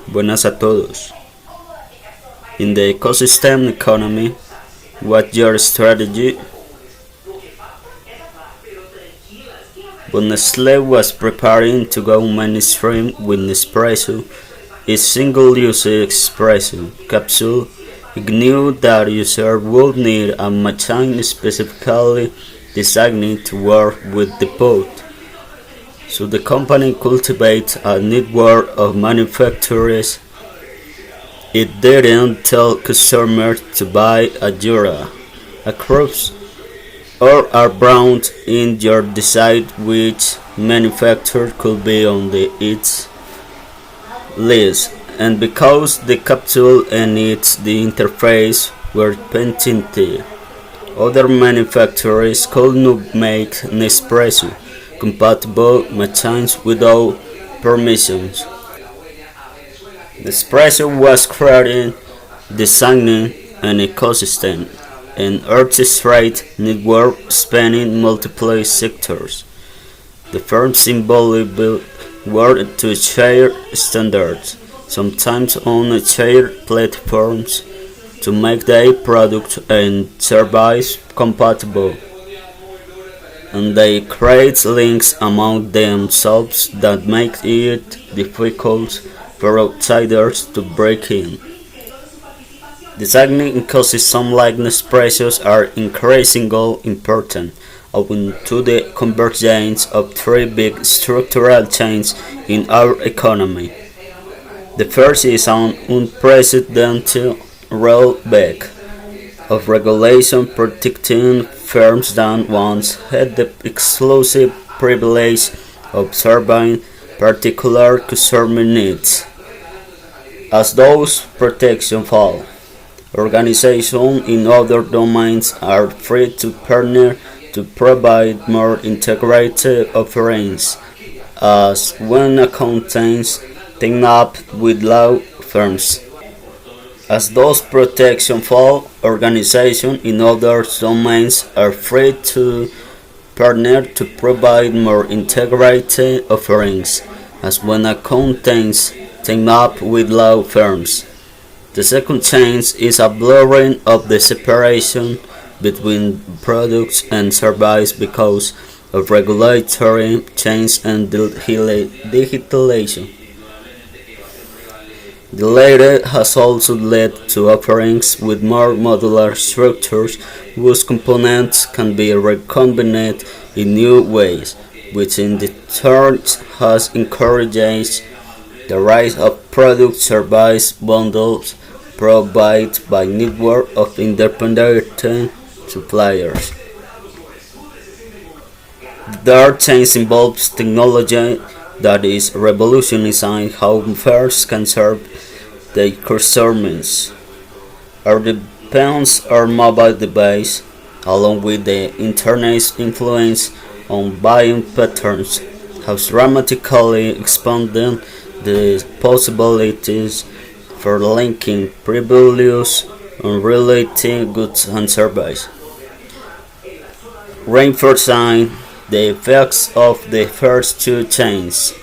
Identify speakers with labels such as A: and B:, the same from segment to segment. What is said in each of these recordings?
A: Buenas a todos. In the ecosystem economy, what's your strategy? When Nestlé was preparing to go mainstream with Nespresso, its single-use espresso capsule, it knew that users would need a machine specifically designed to work with the pod. So the company cultivates a network of manufacturers. It didn't tell customers to buy a Jura, a Cruz, or a brand in your decide which manufacturer could be on its list. And because the capsule and the interface were patented, other manufacturers could not make Nespresso compatible machines without permissions. Nespresso was creating, designing an ecosystem, an orchestrated network spanning multiple sectors. The firms involved worked to share standards, sometimes on shared platforms, to make their products and services compatible, and they create links among themselves that make it difficult for outsiders to break in. Designing ecosystems like Nespresso's are increasingly important, owing to the convergence of three big structural changes in our economy. The first is an unprecedented rollback of regulation protecting firms that once had the exclusive privilege of serving particular customer needs. As those protections fall, organizations in other domains are free to partner to provide more integrated offerings, as when accountants team up with law firms. As those protections fall, organizations in other domains are free to partner to provide more integrated offerings, as when accountants team up with law firms. The second change is a blurring of the separation between products and services because of regulatory change and digitalization. The latter has also led to offerings with more modular structures whose components can be recombined in new ways, which in turn has encouraged the rise of product service bundles provided by network of independent suppliers. The third change involves technology that is revolutionizing how firms can serve their customers. Our dependence on mobile devices, along with the internet's influence on buying patterns, has dramatically expanded the possibilities for linking previous unrelated goods and services, reinforcing the effects of the first two chains.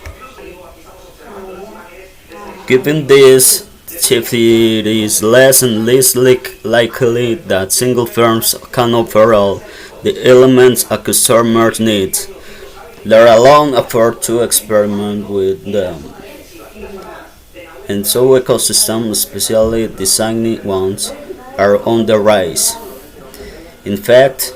A: Given this shift, it is less and less likely that single firms can offer all the elements a customer needs, let alone afford to experiment with them. And so ecosystems, especially designed ones, are on the rise. In fact,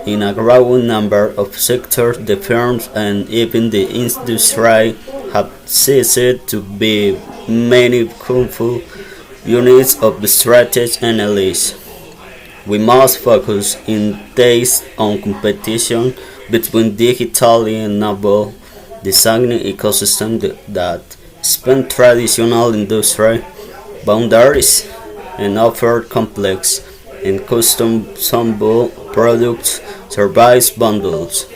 A: in a growing number of sectors, the firms and even the industry have ceased to be meaningful units of the strategy analysis. We must focus in days on competition between digitally enabled designing ecosystems that span traditional industry boundaries and offer complex and customizable products service bundles.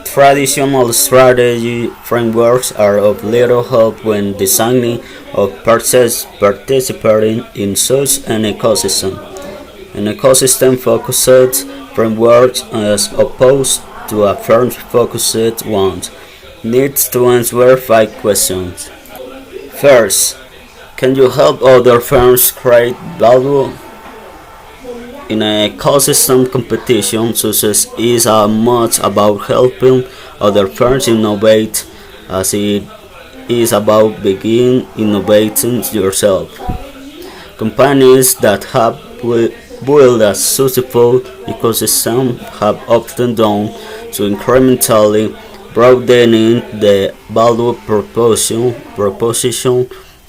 A: Traditional strategy frameworks are of little help when designing or participating in such an ecosystem. An ecosystem-focused framework, as opposed to a firm-focused one, needs to answer 5 questions. First, can you help other firms create value? In a ecosystem competition, success is as much about helping other firms innovate as it is about beginning innovating yourself. Companies that have built a successful ecosystem have often done so incrementally broadening the value proposition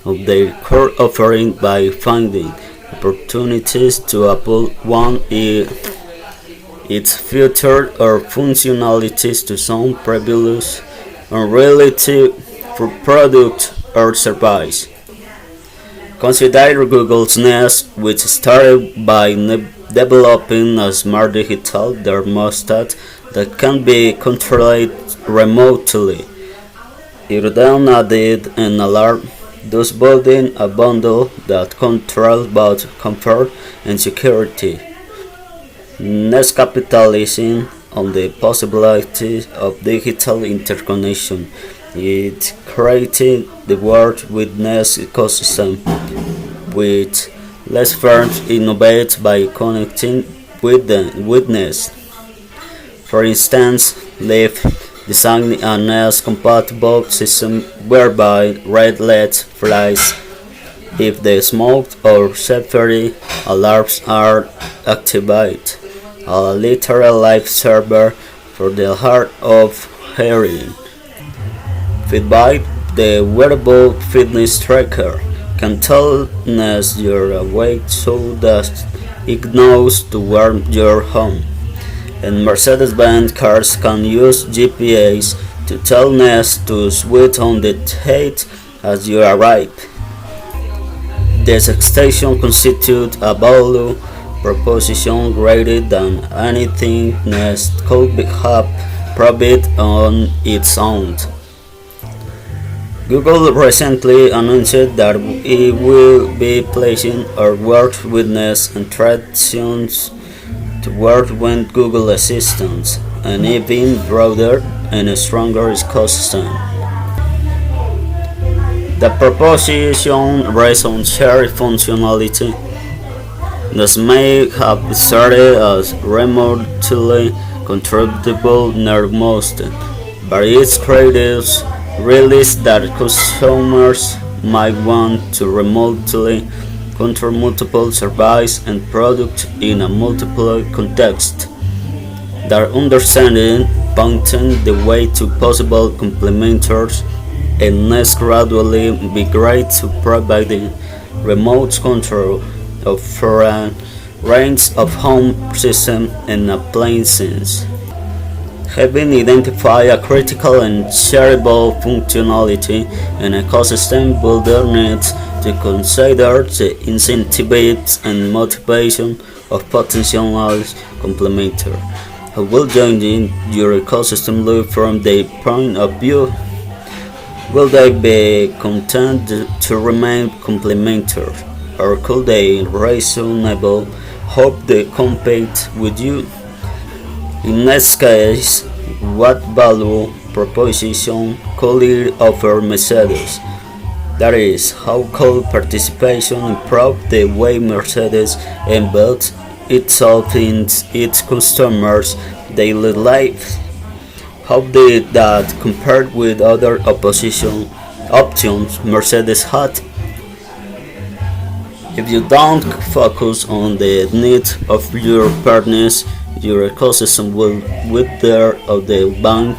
A: of their core offering by finding opportunities to apply its features or functionalities to some previous unrelated product or service. Consider Google's Nest, which started by developing a smart digital thermostat that can be controlled remotely. It then added an alarm, thus building a bundle that controls both comfort and security. Nest capitalizing on the possibility of digital interconnection. It created the world with Nest ecosystem, which lets firms innovate by connecting with Nest. For instance, Leaf designed a Nest-compatible system whereby red LED flies if the smoke or safety alarms are activated, a literal life server for the hard of hearing. Feedback: the wearable fitness tracker can tell Nest you're awake so that it knows to warm your home. And Mercedes-Benz cars can use GPS to tell Nest to switch on the heat as you arrive. This extension constitutes a value proposition greater than anything Nest could have provided on its own. Google recently announced that it will be placing our work with Nest and transitions to work with Google Assistant, an even broader and stronger ecosystem. The proposition rests on shared functionality. This may have started as remotely controllable nearmost, but its creators realized that consumers might want to remotely control multiple services and products in a multiple context. Their understanding pointed the way to possible complementors and Nest gradually migrate to providing remote control for a range of home systems and appliances. Having identified a critical and shareable functionality, an ecosystem builder needs to consider the incentives and motivation of potential complementors who will join in your ecosystem loop from their point of view. Will they be content to remain complementary, or could they reasonably hope to compete with you? In this case, what value proposition could it offer Mercedes? That is, how could participation improve the way Mercedes embeds itself in its customers' daily lives? How did that compare with other options Mercedes had? If you don't focus on the needs of your partners, your ecosystem will wither out the bank,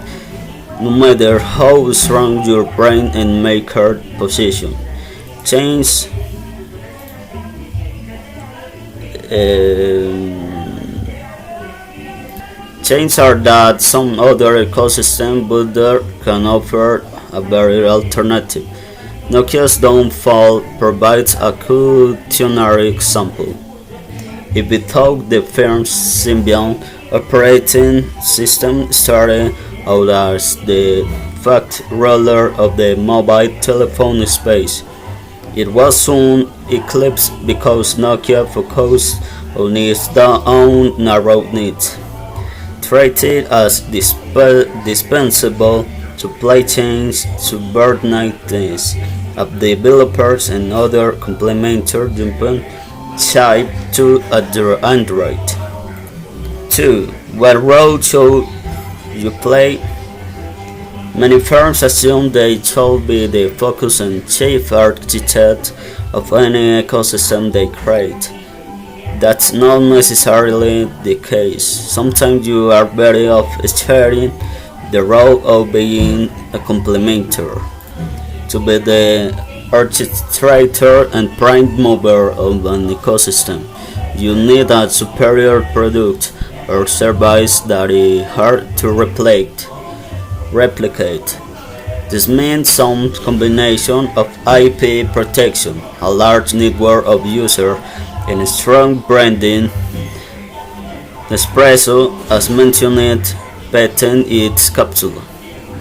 A: no matter how strong your brain and maker position. Change Changes are that some other ecosystem builder can offer a better alternative. Nokia's downfall provides a cautionary example. If we thought the firm's Symbian operating system started out as the fast ruler of the mobile telephone space, it was soon eclipsed because Nokia focused on its own narrow needs. Treated as dispensable supply chains, subordinateness, app developers and other complementary jumping type to other Android. 2. What role should you play? Many firms assume they should be the focus and chief architect of any ecosystem they create. That's not necessarily the case. Sometimes you are better off sharing the role of being a complementer. To be the orchestrator and prime mover of an ecosystem, you need a superior product or service that is hard to replicate. This means some combination of IP protection, a large network of users, and strong branding. Nespresso, as mentioned, patent its capsule.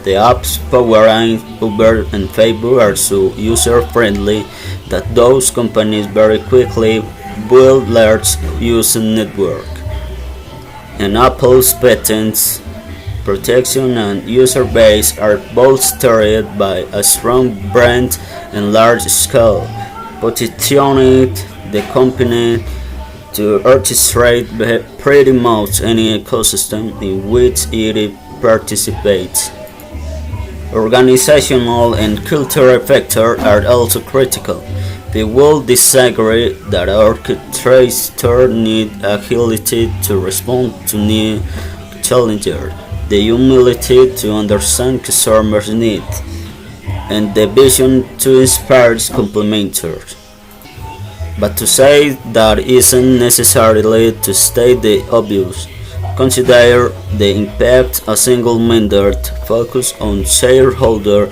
A: The apps powering Uber and Facebook are so user-friendly that those companies very quickly build large user network. And Apple's patents protection and user base are bolstered by a strong brand and large scale, positioning the company to orchestrate pretty much any ecosystem in which it participates. Organizational and cultural factors are also critical. People disagree that orchestrators need agility to respond to new challenges, the humility to understand customers' needs, and the vision to inspire complementers. But to say that isn't necessarily to state the obvious. Consider the impact a single mandate focus on shareholder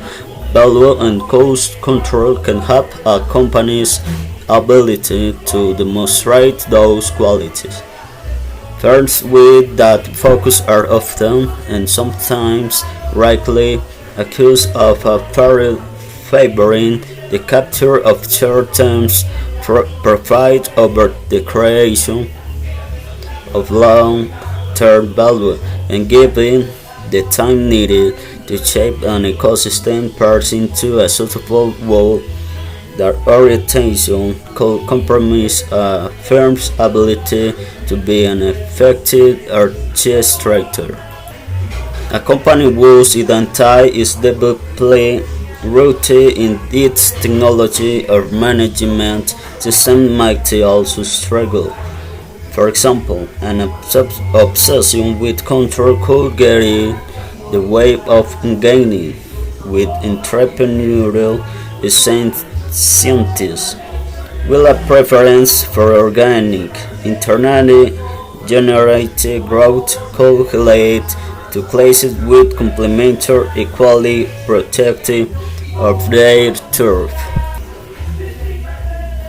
A: value and cost control can have a company's ability to demonstrate those qualities. Firms with that focus are often and sometimes rightly accused of favoring the capture of short-term profit over the creation of long-term value and giving the time needed to shape an ecosystem parts into a suitable whole. That orientation could compromise a firm's ability to be an effective orchestrator. A company whose identity is deeply rooted in its technology or management system might also struggle. For example, an obsession with control could get in the way of engaging with entrepreneurial scientists, while a preference for organic, internally generated growth could lead to places with complementary equally protective of their turf.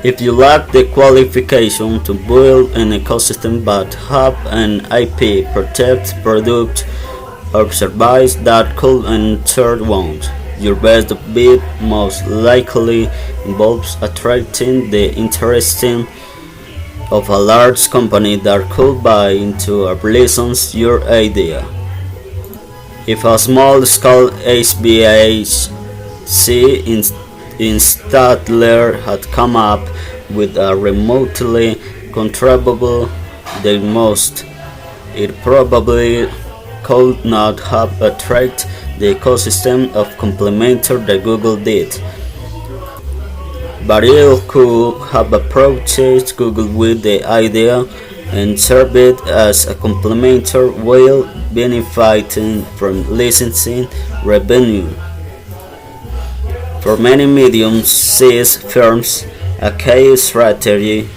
A: If you lack the qualification to build an ecosystem but have an IP protect product or service that could enter one, your best bet most likely involves attracting the interest of a large company that could buy into or license your idea. If a small-scale HVAC installer had come up with a remotely controllable thermostat, it probably could not have attracted the ecosystem of complementary that Google did. But it could have approached Google with the idea and served it as a complementary while benefiting from licensing revenue. For many medium-sized firms, a key strategy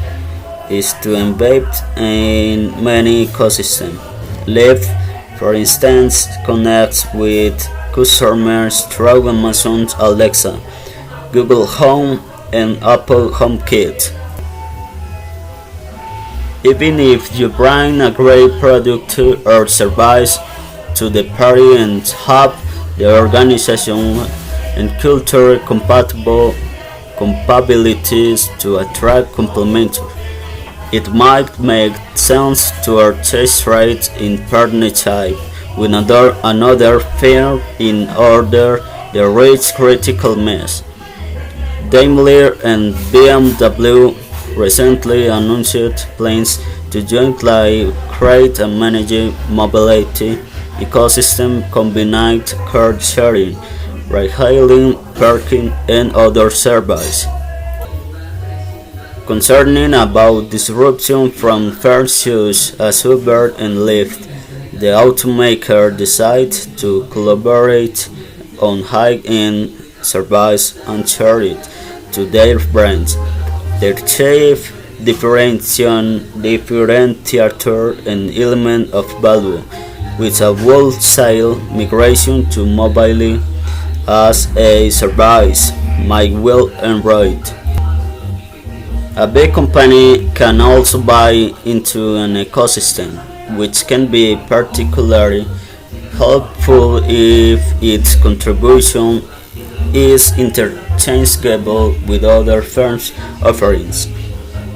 A: is to embed in many ecosystems. Lyft, for instance, connects with customers through Amazon's Alexa, Google Home, and Apple HomeKit. Even if you bring a great product or service to the party and have the organization and culture compatibilities to attract complementary, it might make sense to orchestrate in partnership with another firm in order to reach critical mass. Daimler and BMW recently announced plans to jointly create and manage mobility ecosystem combining car sharing, ride-hailing, parking, and other services. Concerning about disruption from firms such as Uber and Lyft, the automaker decided to collaborate on high-end service and share it to their brands. Their chief differentiator and element of value, with a wholesale migration to mobile as a service, might well enrich. A big company can also buy into an ecosystem, which can be particularly helpful if its contribution is interchangeable with other firms' offerings.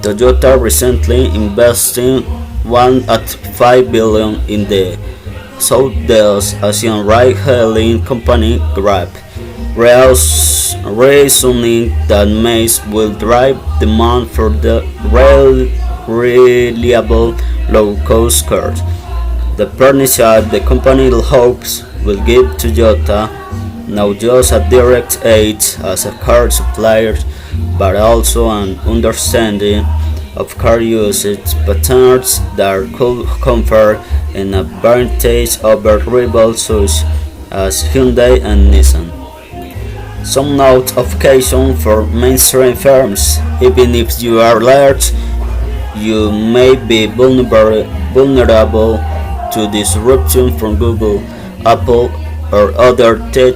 A: Toyota recently invested 1.5 billion in the Southeast Asian ride-hailing company Grab, reasoning that Maze will drive demand for the reliable low-cost cars. The partnership the company hopes will give Toyota not just a direct aid as a car supplier, but also an understanding of car usage patterns that could confer an advantage over rivals such as Hyundai and Nissan. Some note of caution for mainstream firms: even if you are large, you may be vulnerable to disruption from Google, Apple, or other tech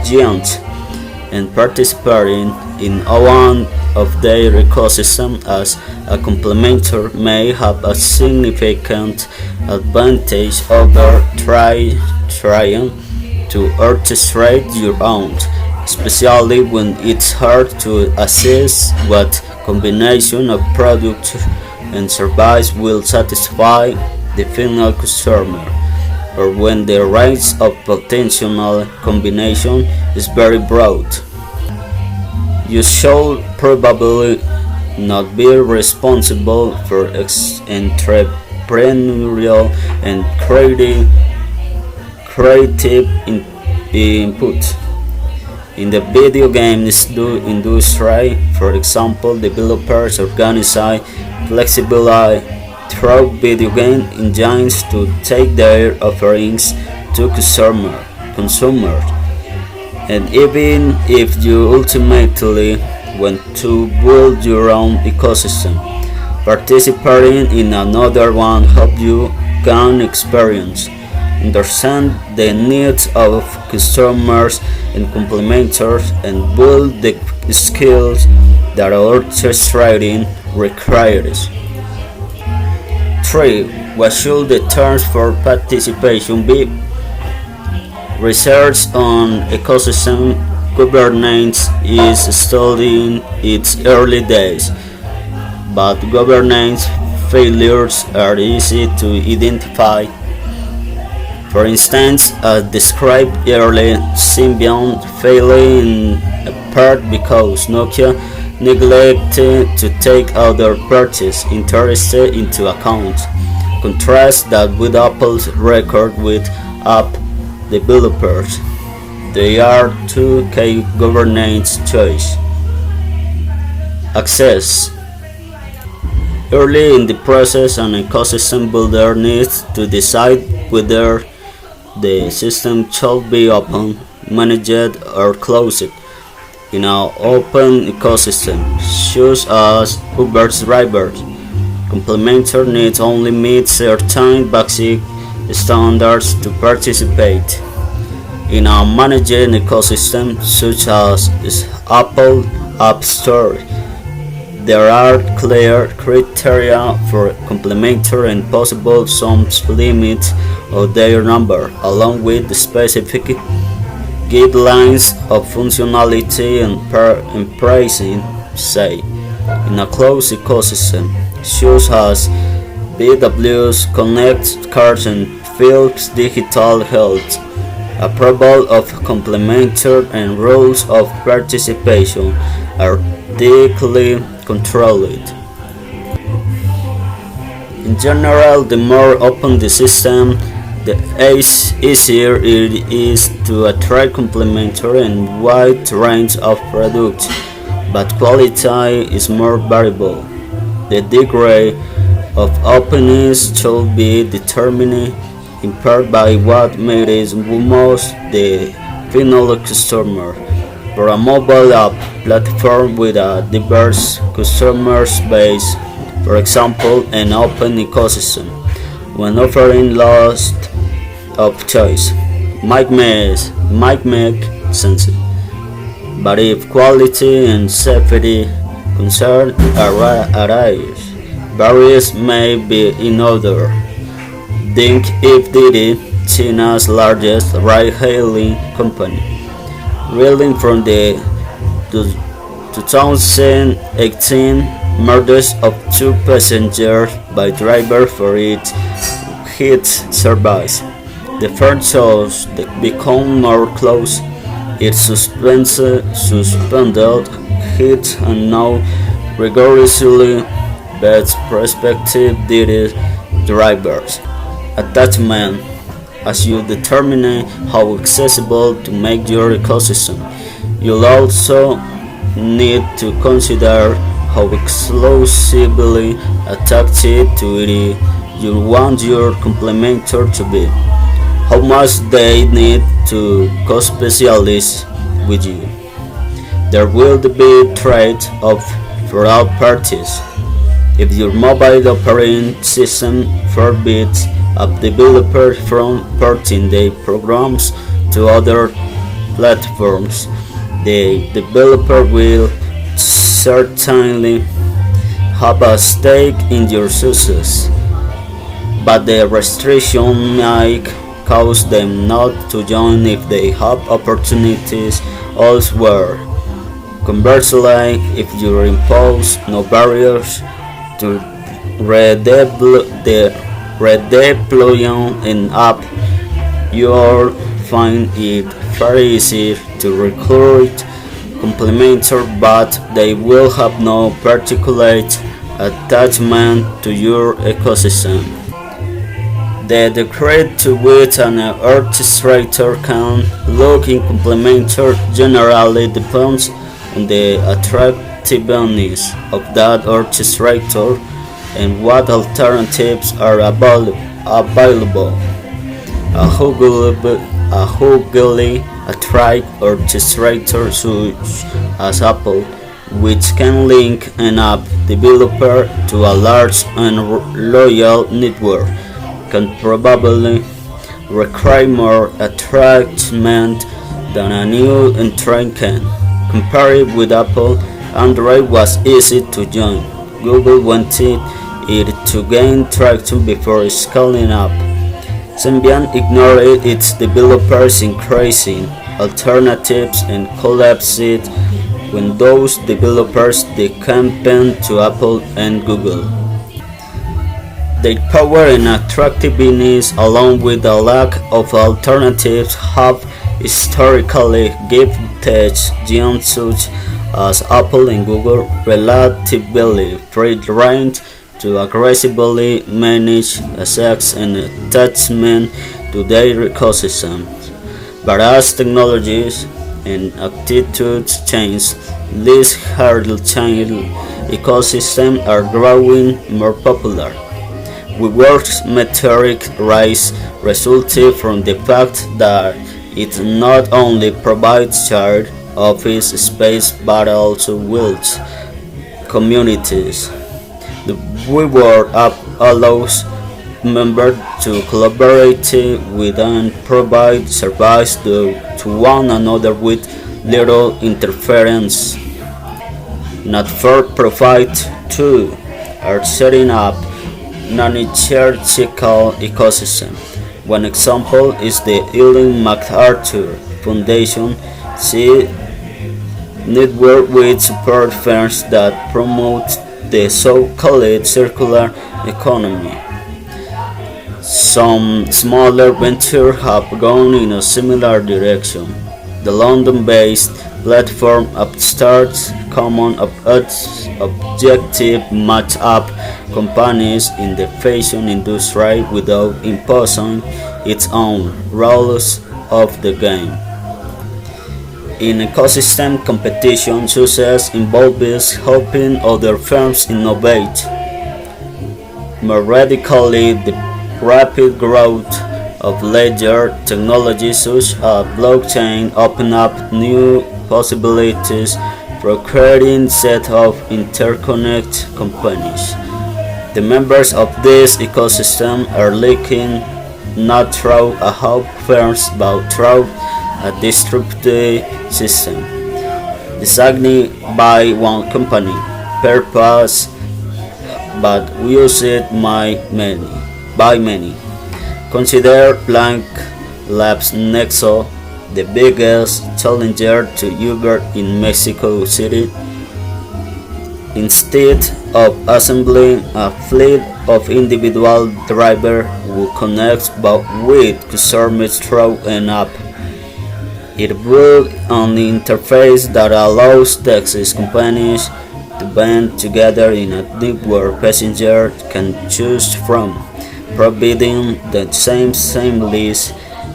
A: giants, and participating in one of their ecosystem as a complementer may have a significant advantage over trying to orchestrate your own, especially when it's hard to assess what combination of product and service will satisfy the final customer, or when the range of potential combination is very broad. You should probably not be responsible for entrepreneurial and creative input. In the video game industry, for example, developers organize flexibility through video game engines to take their offerings to consumers. And even if you ultimately want to build your own ecosystem, participating in another one helps you gain experience, understand the needs of customers and complementers, and build the skills that orchestrating requires. 3. What should the terms for participation be? Research on ecosystem governance is still in its early days, but governance failures are easy to identify. For instance, as described earlier, Symbian failed in part because Nokia neglected to take other parties' interests into account. Contrast that with Apple's record with app developers. They are two key governance choices. Access. Early in the process, an ecosystem builder needs to decide whether the system should be open, managed, or closed. In an open ecosystem, such as Uber's drivers, complementer needs only meet certain basic standards to participate. In a managed ecosystem, such as Apple App Store, there are clear criteria for complementer and possible sums limits of their number, along with the specific guidelines of functionality and pricing. Say, in a closed ecosystem, such as BW's Connect Cards and Philips Digital Health, approval of complementer and rules of participation are tightly controlled. In general, the more open the system, the easier it is to attract complementary and wide range of products, but quality is more variable. The degree of openness should be determined in part by what matters most the final customer. For a mobile app platform with a diverse customer base, for example, an open ecosystem, when offering lots of choice, might make sense. But if quality and safety concerns arise, barriers may be in order. Think if Didi, China's largest ride-hailing company, reeling from the 2018 murders of two passengers by driver for its hit service. The first shows become more close. It suspended hit and now rigorously best prospective Didi drivers. Attachment. As you determine how accessible to make your ecosystem, you'll also need to consider how exclusively attached to it you want your complementer to be. How much they need to co-specialize with you. There will be trade-off for all parties. If your mobile operating system forbids a developer from porting their programs to other platforms, the developer will certainly have a stake in your success, but the restriction might cause them not to join if they have opportunities elsewhere. Conversely, if you impose no barriers to redeploying an app, you'll find it very easy to recruit complementary, but they will have no particular attachment to your ecosystem. The degree to which an orchestrator can look in complementary generally depends on the attractiveness of that orchestrator and what alternatives are available. A hugely attract orchestrator such as Apple, which can link an app developer to a large and loyal network, can probably require more attachment than a new entrant can. Compared with Apple, Android was easy to join. Google wanted it to gain traction before scaling up. Symbian ignored its developers' increasing alternatives and collapsed when those developers decamped to Apple and Google. Their power and attractiveness, along with the lack of alternatives, have historically given tech giants such as Apple and Google relatively free rein to aggressively manage access and attachment to their ecosystems. But as technologies and attitudes change, these hard-to-change ecosystems are growing more popular. WeWork's meteoric rise resulted from the fact that it not only provides shared office space but also builds communities. The WeWork app allows members to collaborate with and provide service to one another with little interference. Not-for-profit too are setting up non-hierarchical ecosystem. One example is the Ellen MacArthur Foundation. She network with support firms that promote the so-called circular economy. Some smaller ventures have gone in a similar direction. The London-based platform upstarts common objective match up companies in the fashion industry without imposing its own rules of the game. In ecosystem competition, success involves helping other firms innovate. More radically, the rapid growth of ledger technology such as blockchain open up new possibilities for creating set of interconnected companies. The members of this ecosystem are linking not through a hub firms but through a distributed system designed by one company purpose but used by many. Consider Blank Labs Nexo, the biggest challenger to Uber in Mexico City. Instead of assembling a fleet of individual drivers who connect with customers through an app, it built an interface that allows taxi companies to band together in a network passengers can choose from, providing the same seamless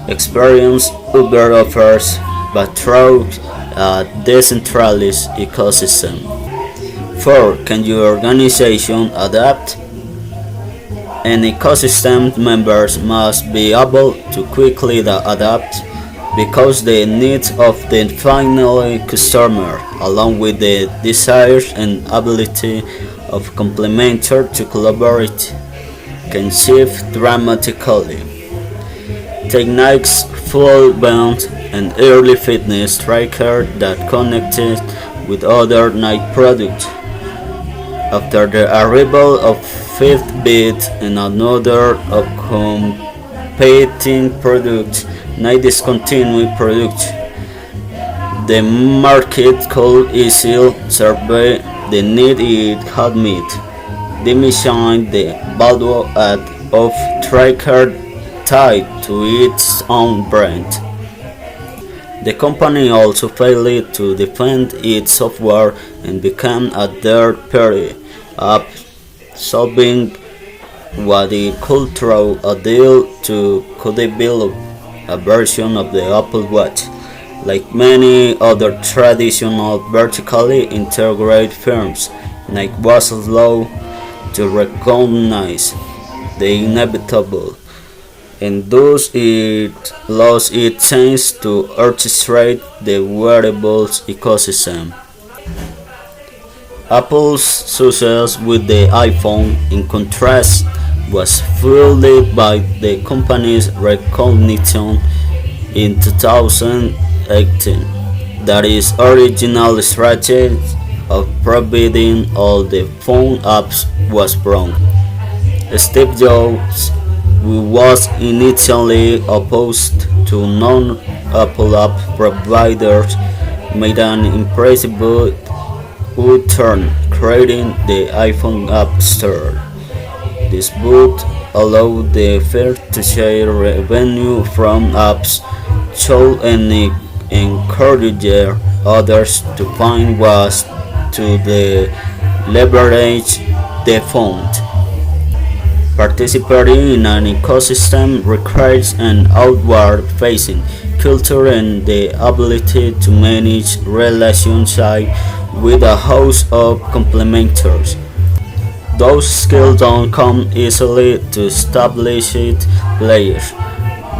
A: experience Uber offers but through a decentralized ecosystem. 4. Can your organization adapt? An ecosystem members must be able to quickly adapt because the needs of the final customer, along with the desires and ability of complementary to collaborate, can shift dramatically. Take Nike's full band, an early fitness tracker that connected with other Nike products. After the arrival of Fitbit and another of competing products, Nike discontinued production. The market could easily survey the need it had met, diminishing the value of tracker tied to its own brand. The company also failed to defend its software and became a third-party app, solving what it could through a deal to co-develop a version of the Apple Watch. Like many other traditional vertically integrated firms, Nike was slow to recognize the inevitable, and thus it lost its chance to orchestrate the wearables ecosystem. Apple's success with the iPhone, in contrast, was fueled by the company's recognition in 2018 that its original strategy of providing all the phone apps was wrong. Steve Jobs, who was initially opposed to non-Apple app providers, made an impressive U-turn, creating the iPhone App Store. This would allow the firm to share revenue from apps, should encourage others to find ways to leverage the fund. Participating in an ecosystem requires an outward-facing culture and the ability to manage relationships with a host of complementers. Those skills don't come easily to established players,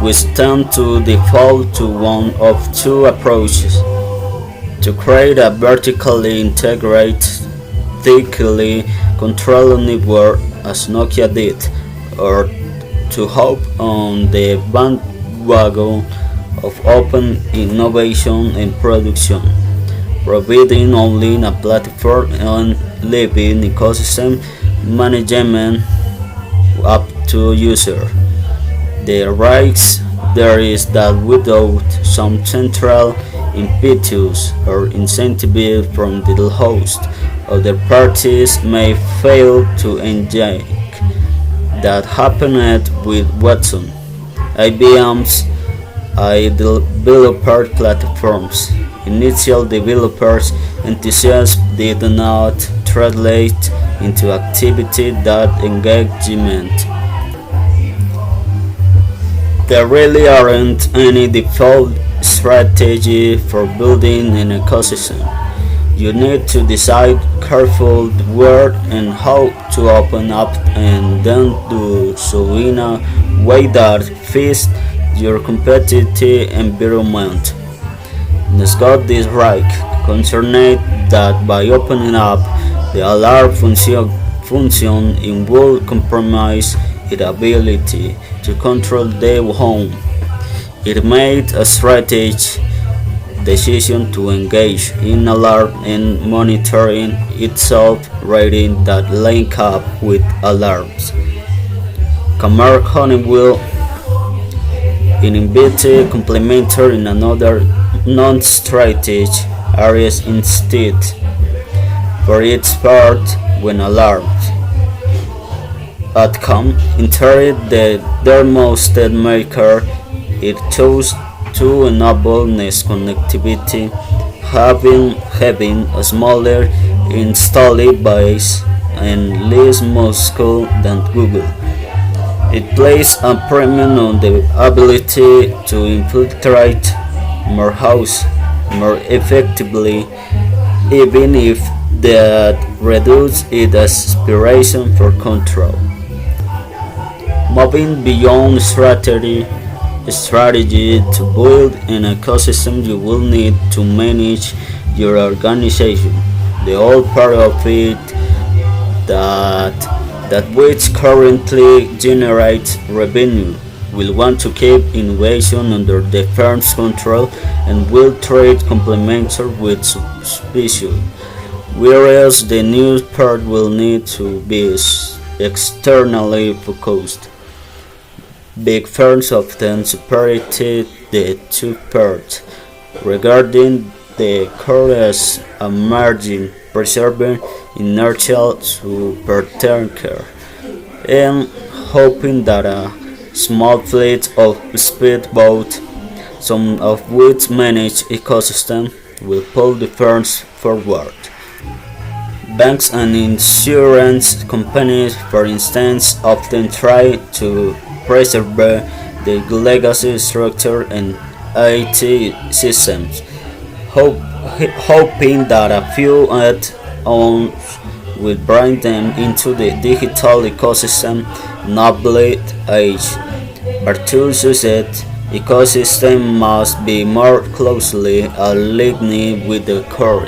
A: which tend to default to one of two approaches: to create a vertically integrated, tightly controlled network as Nokia did, or to hop on the bandwagon of open innovation and production, providing only a platform and leaving ecosystem management up to user. The risk there is that without some central impetus or incentive from the host, other parties may fail to engage. That happened with Watson, IBM's developer platforms, initial developers' enthusiasm did not translate into activity that engagement. There really aren't any default strategy for building an ecosystem. You need to decide carefully where and how to open up and then do so in a way that fits your competitive environment. Scott is right, concerned that by opening up the alarm function it will compromise its ability to control the home. It made a strategic decision to engage in alarm and monitoring itself ratings that link up with alarms. Camar Honeywell innovated complementary in another non-strategic areas instead. For its part, when alarmed, outcome entered the thermostat maker, it chose to enable Nest connectivity, having a smaller installed base and less muscle than Google. It placed a premium on the ability to infiltrate more houses more effectively, even if that reduced its aspiration for control. Moving beyond strategy to build an ecosystem, you will need to manage your organization. The whole part of it that which currently generates revenue will want to keep innovation under the firm's control and will treat complementary with suspicion, whereas the new part will need to be externally focused. Big firms often separated the two parts regarding the core as a margin, preserving inertial to pattern care, and hoping that a small fleet of speedboats, some of which manage ecosystem, will pull the firms forward. Banks and insurance companies, for instance, often try to preserve the legacy structure and IT systems, hoping that a few add-ons will bring them into the digital ecosystem noble age. Arthur said ecosystem must be more closely aligned with the core.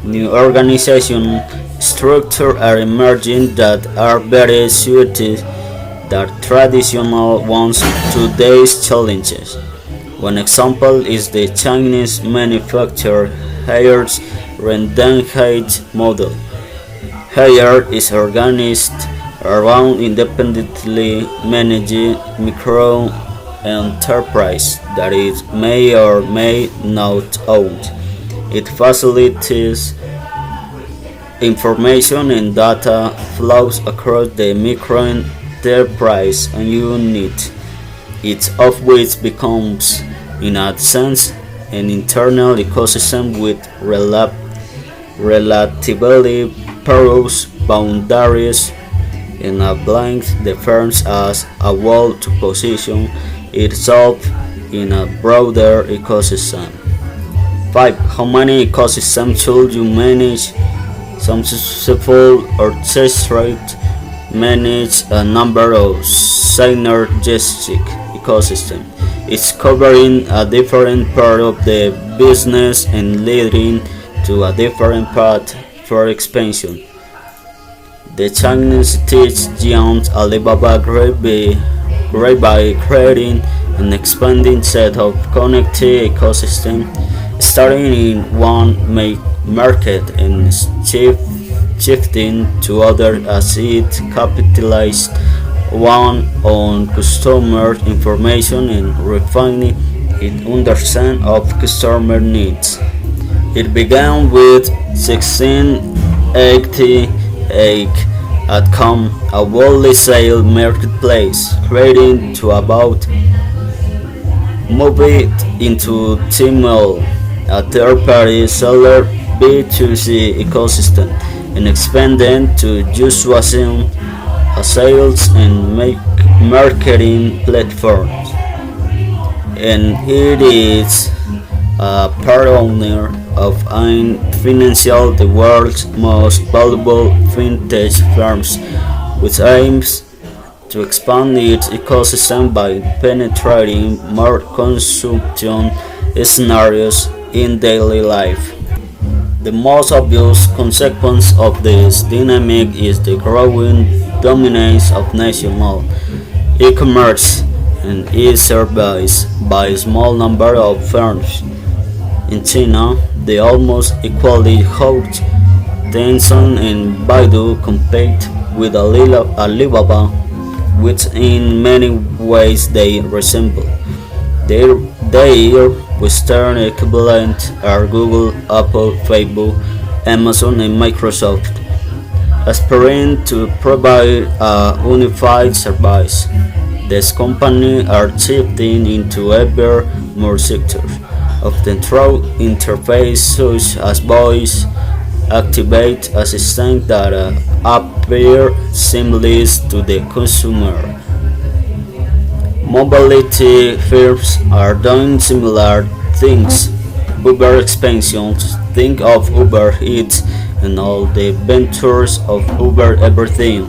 A: New organization structures are emerging that are better suited than traditional ones to today's challenges. One example is the Chinese manufacturer Haier's Rendenheit model. Haier is organized around independently managed micro enterprise that it may or may not own. It facilitates information and data flows across the micro enterprise and unit, each of which becomes, in a sense, an internal ecosystem with relatively porous boundaries, enabling the firms as a whole to position itself in a broader ecosystem. 5. How many ecosystems should you manage? Some successful orchestrate manage a number of synergistic ecosystems, each covering a different part of the business and leading to a different path for expansion. The Chinese teach giant Alibaba great by creating an expanding set of connected ecosystems, starting in one market and shifting to others as it capitalized on customer information and refining its understanding of customer needs. It began with 1688 at a wholesale marketplace, creating to about moved into Tmall a third-party seller B2C ecosystem and expanded to using a sales and marketing platform. And it is a part owner of Ain Financial, the world's most valuable fintech firms, which aims to expand its ecosystem by penetrating more consumption scenarios in daily life. The most obvious consequence of this dynamic is the growing dominance of national e-commerce and e-service by a small number of firms. In China, they almost equally host Tencent and Baidu compete with Alibaba, which in many ways they resemble. Their Western equivalent are Google, Apple, Facebook, Amazon, and Microsoft, aspiring to provide a unified service. These companies are shifting into ever more sectors, often through interfaces such as voice activate assistants that appear seamless to the consumer. Mobility firms are doing similar things. Uber expansions, think of Uber Eats and all the ventures of Uber Everything,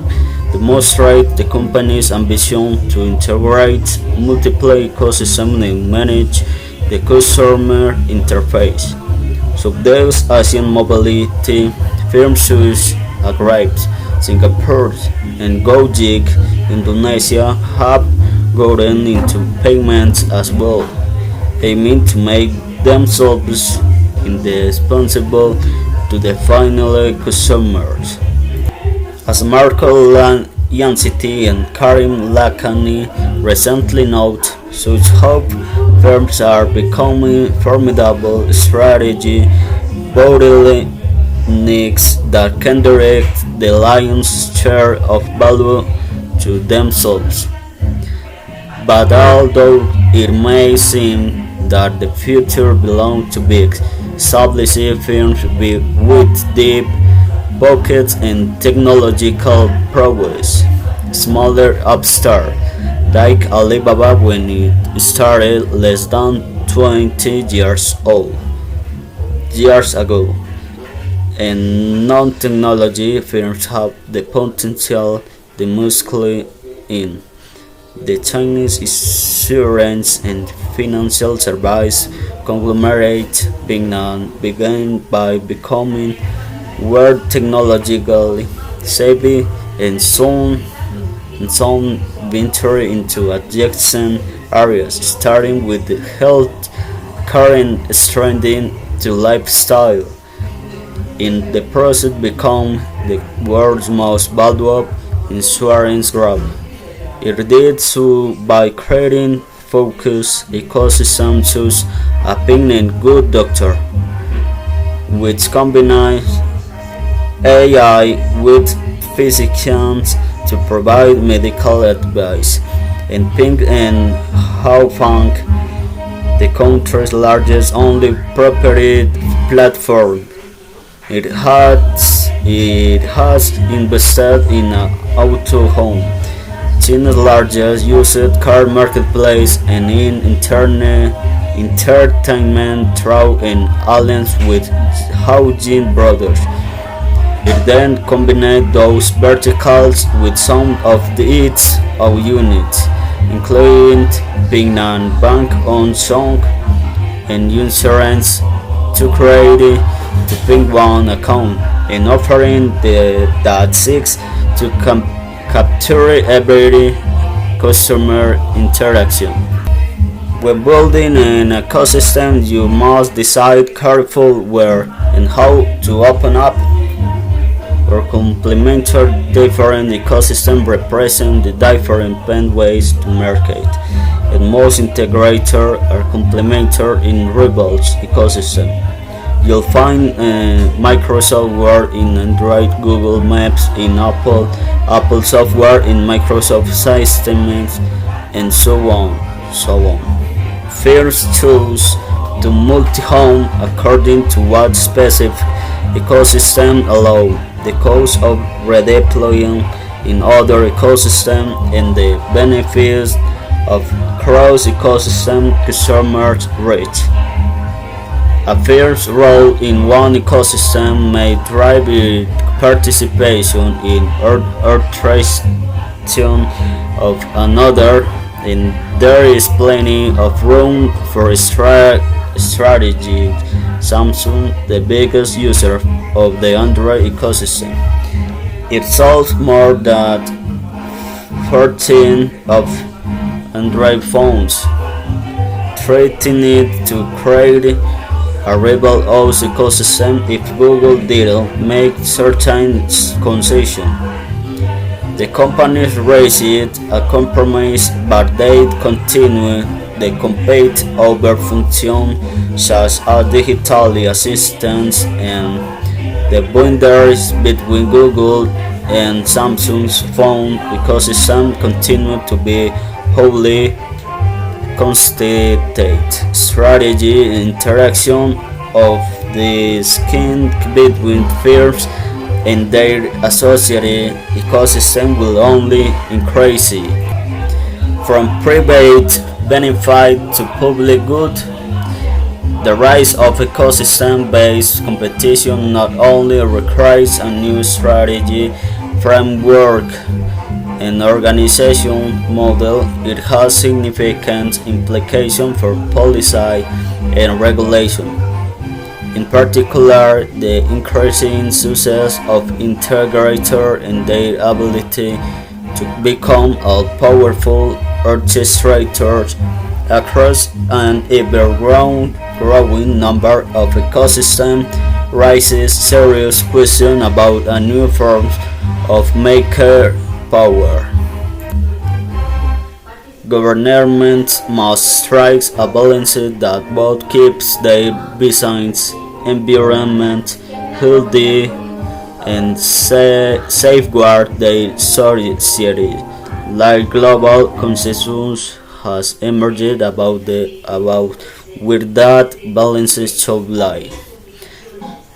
A: demonstrate the company's ambition to integrate multiple ecosystems and manage the customer interface. Southeast Asian mobility firms such as Grab, Singapore, and Gojek, Indonesia have gotten into payments as well, aiming to make themselves indispensable to the final consumers. As Marco Yanciti and Karim Lakhani recently noted, such hope firms are becoming formidable strategy bottlenecks that can direct the lion's share of value to themselves. But although it may seem that the future belongs to big, established firms with deep pockets and technological prowess, smaller upstarts like Alibaba when it started less than 20 years ago, and non-technology firms have the potential, the muscle in. The Chinese insurance and financial service conglomerate began by becoming more technologically savvy and soon venture into adjacent areas, starting with the health care and extending to lifestyle. In the process, become the world's most valuable insurance group. It did so by creating focused ecosystems such as Ping and Good Doctor, which combines AI with physicians to provide medical advice, and Ping and How Funk, the country's largest only proprietary platform. It has invested in Auto Home, China's largest used car marketplace, and in entertainment through an alliance with Haojin Brothers. It then combined those verticals with some of its own units, including Pingnan Bank on Song and insurance, to create the Ping One account and offering that seeks to capture every customer interaction. When building an ecosystem, you must decide carefully where and how to open up or complementary different ecosystems represent the different pathways to market, and most integrators are complementary in Revolt's ecosystem. You'll find Microsoft Word in Android, Google Maps in Apple software in Microsoft systems, and so on. Firms choose to multi-home according to what specific ecosystem allow, the cost of redeploying in other ecosystems, and the benefits of cross-ecosystem customer reach. A firm's role in one ecosystem may drive its participation in orchestration of another, and there is plenty of room for strategy. Samsung, the biggest user of the Android ecosystem, it sold more than 14 of Android phones, threatening to create a rival OS ecosystem if Google didn't make certain concessions. The companies raised a compromise, but they continue to compete over functions such as digital assistants, and the boundaries between Google and Samsung's phone ecosystem continue to be wholly contested. Strategy interaction of the skin between firms and their associated ecosystem will only increase. From private benefit to public good, the rise of ecosystem-based competition not only requires a new strategy, framework, and organization model, it has significant implications for policy and regulation. In particular, the increasing success of integrators and their ability to become a powerful orchestrators across an ever-growing number of ecosystems raises serious questions about a new form of maker power. Governments must strike a balance that both keeps their business environment healthy and safeguard their society. Like global consensus has emerged about where that balance should lie.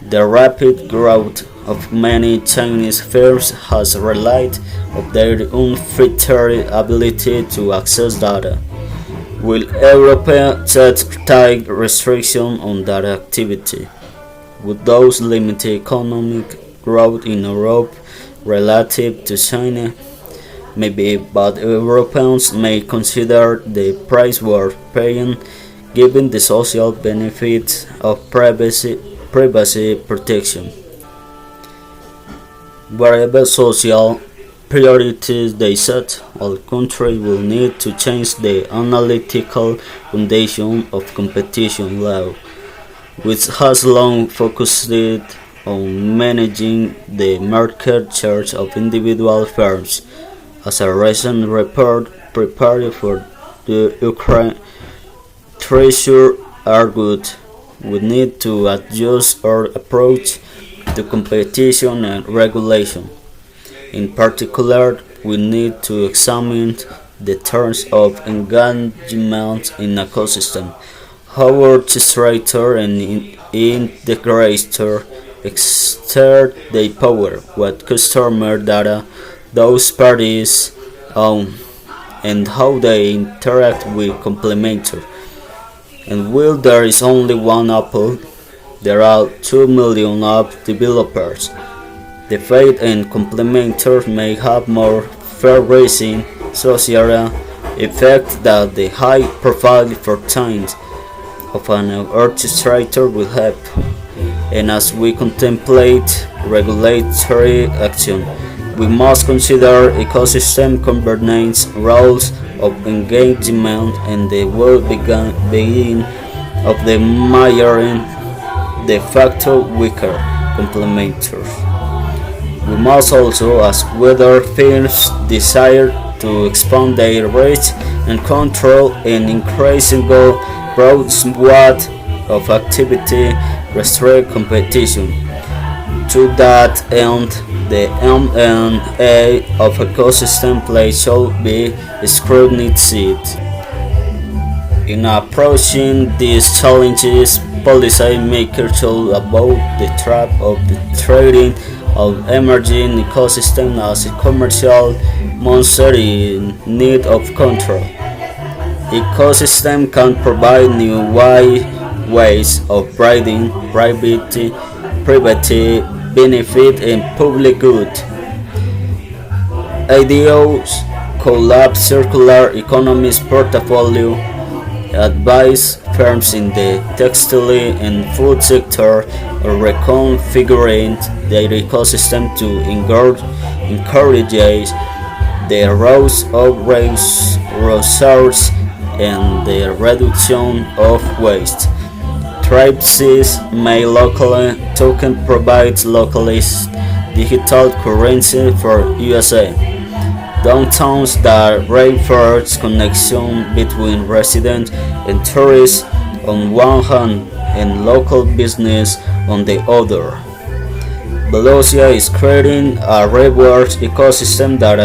A: The rapid growth of many Chinese firms has relied on their unfettered ability to access data, while Europe set tight restrictions on that activity. With those limited economic growth in Europe relative to China, maybe, but Europeans may consider the price worth paying given the social benefits of privacy protection. Whatever social priorities they set, all countries will need to change the analytical foundation of competition law, which has long focused on managing the market share of individual firms. As a recent report prepared for the Ukraine Treasury argued, we need to adjust our approach to competition and regulation. In particular, we need to examine the terms of engagement in an ecosystem, how orchestrator and integrator exert their power, what customer data those parties own, and how they interact with complementary. And while there is only one Apple, there are 2 million app developers. The Fate and complementers may have more far-reaching social effect than the high profile for times of an orchestrator will have. And as we contemplate regulatory action, we must consider ecosystem governance roles of engagement and the well-being of the major and de facto weaker complementers. We must also ask whether firms desire to expand their reach and control an increasingly broad swath of activity restrict competition. To that end, the M&A of ecosystem play should be scrutinized. In approaching these challenges, policymakers should avoid the trap of the treating of emerging ecosystems as a commercial monster in need of control. Ecosystem can provide new ways of bridging private benefit and public good. Ideas collapse circular economy's portfolio advise firms in the textile and food sector are reconfiguring their ecosystem to encourage the use of resources and the reduction of waste. Tribes may locally token provides localized digital currency for USA. Downtowns that reinforce connection between residents and tourists on one hand and local business on the other. Velocia is creating a reward ecosystem that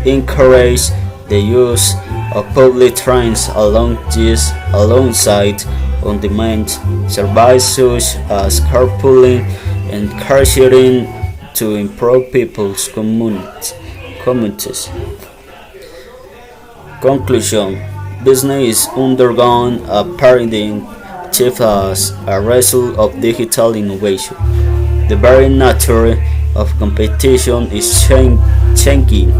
A: encourages the use of public trains alongside on-demand services such as carpooling and car sharing to improve people's communities. Conclusion: business is undergoing a paradigm shift as a result of digital innovation. The very nature of competition is changing.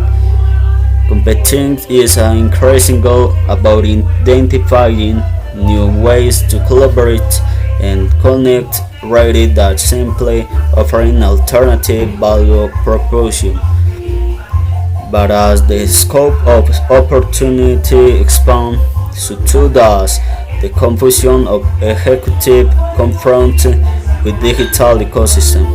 A: Competing is increasingly about identifying new ways to collaborate and connect rather than simply offering alternative value proposition. But as the scope of opportunity expands, so too does the confusion of executives confronted with digital ecosystem.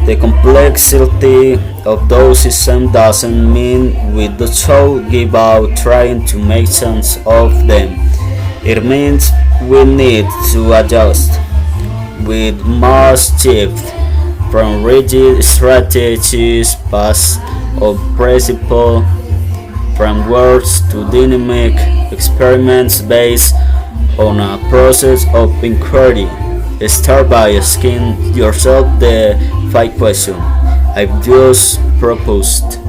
A: The complexity of those systems doesn't mean we should give out trying to make sense of them. It means we need to adjust. We must shift from rigid strategies based on principle frameworks to dynamic experiments based on a process of inquiry. Start by asking yourself the 5 questions I've just proposed.